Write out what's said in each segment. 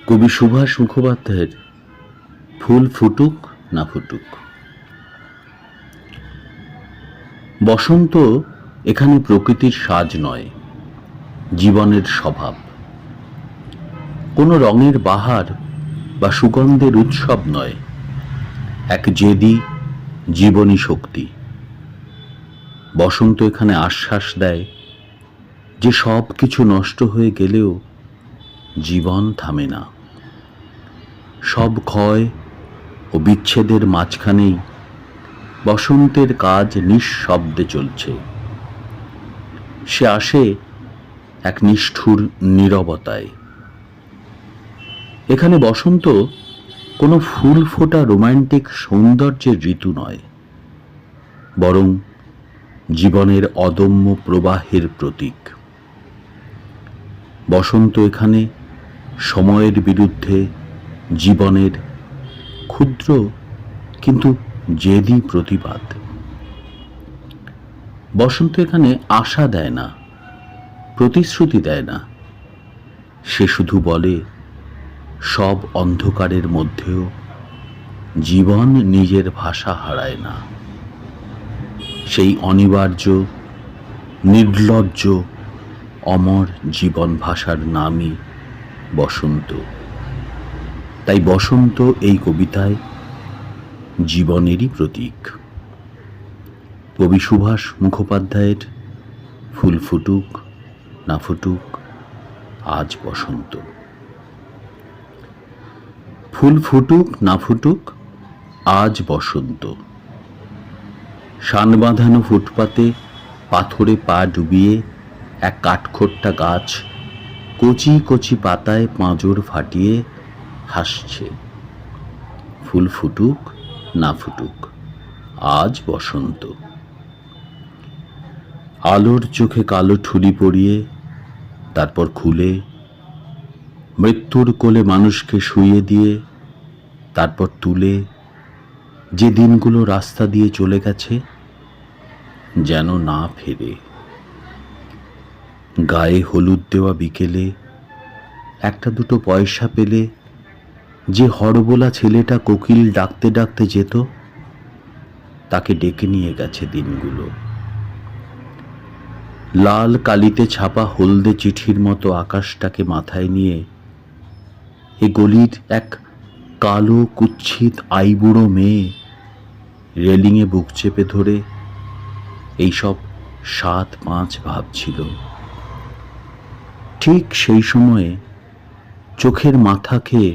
কবি সুভাষ মুখোপাধ্যায়ের ফুল ফুটুক না ফুটুক। বসন্ত এখানে প্রকৃতির সাজ নয়, জীবনের স্বভাব। কোনো রঙের বাহার বা সুগন্ধের উৎসব নয়, এক জেদি জীবনী শক্তি। বসন্ত এখানে আশ্বাস দেয় যে সব কিছু নষ্ট হয়ে গেলেও জীবন থামে না। সব ক্ষয় ও বিচ্ছেদের মাঝখানেই বসন্তের কাজ নিঃশব্দে চলছে। সে আসে এক নিষ্ঠুর নীরবতায়। এখানে বসন্ত কোনো ফুল ফোটা রোমান্টিক সৌন্দর্যের ঋতু নয়, বরং জীবনের অদম্য প্রবাহের প্রতীক। বসন্ত এখানে সময়ের বিরুদ্ধে জীবনের ক্ষুদ্র কিন্তু জেদি প্রতিবাদ। বসন্ত এখানে আশা দেয় না, প্রতিশ্রুতি দেয় না। সে শুধু বলে, সব অন্ধকারের মধ্যেও জীবন নিজের ভাষা হারায় না। সেই অনিবার্য, নির্লজ্জ, অমর জীবন ভাষার নামই বসন্ত। তাই বসন্ত এই কবিতায় জীবনেরই প্রতীক। কবি সুভাষ মুখোপাধ্যায়ের ফুল ফুটুক না ফুটুক, আজ বসন্ত। ফুল ফুটুক না ফুটুক, আজ বসন্ত। শান বাঁধানো ফুটপাতে পাথরে পা ডুবিয়ে এক কাঠখোট্টা গাছ কচি কচি পাতায় পাঁজর ফাটিয়ে হাসছে। ফুল ফুটুক না ফুটুক, আজ বসন্ত। আলোর চোখে কালো ঠুলি পরিয়ে তারপর খুলে, মৃত্যুর কোলে মানুষকে শুইয়ে দিয়ে তারপর তুলে, যে দিনগুলো রাস্তা দিয়ে চলে গেছে যেন না ফেরে। গায়ে হলুদ দেওয়া বিকেলে একটা দুটো পয়সা পেলে যে হড়বোলা ছেলেটা কোকিল ডাকতে ডাকতে যেত, তাকে ডেকে নিয়ে গেছে দিনগুলো। লাল কালিতে ছাপা হলদে চিঠির মতো আকাশটাকে মাথায় নিয়ে এ গলির এক কালো কুৎসিত আইবুড়ো মেয়ে রেলিংয়ে বুক চেপে ধরে এইসব 7-5 ভাবছিল। ঠিক সেই সময়ে চোখের মাথা খেয়ে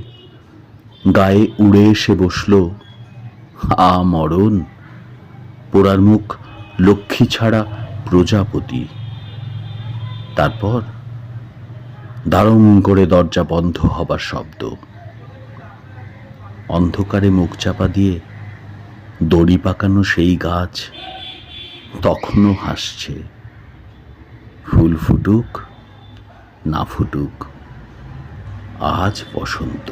গায়ে উড়ে এসে বসল মরণ, পোড়ার মুখ লক্ষ্মী ছাড়া প্রজাপতি। তারপর দারুণ করে দরজা বন্ধ হবার শব্দ। অন্ধকারে মুখ চাপা দিয়ে দড়ি পাকানো সেই গাছ তখনও হাসছে। ফুল ফুটুক না ফুটুক, আজ বসন্ত।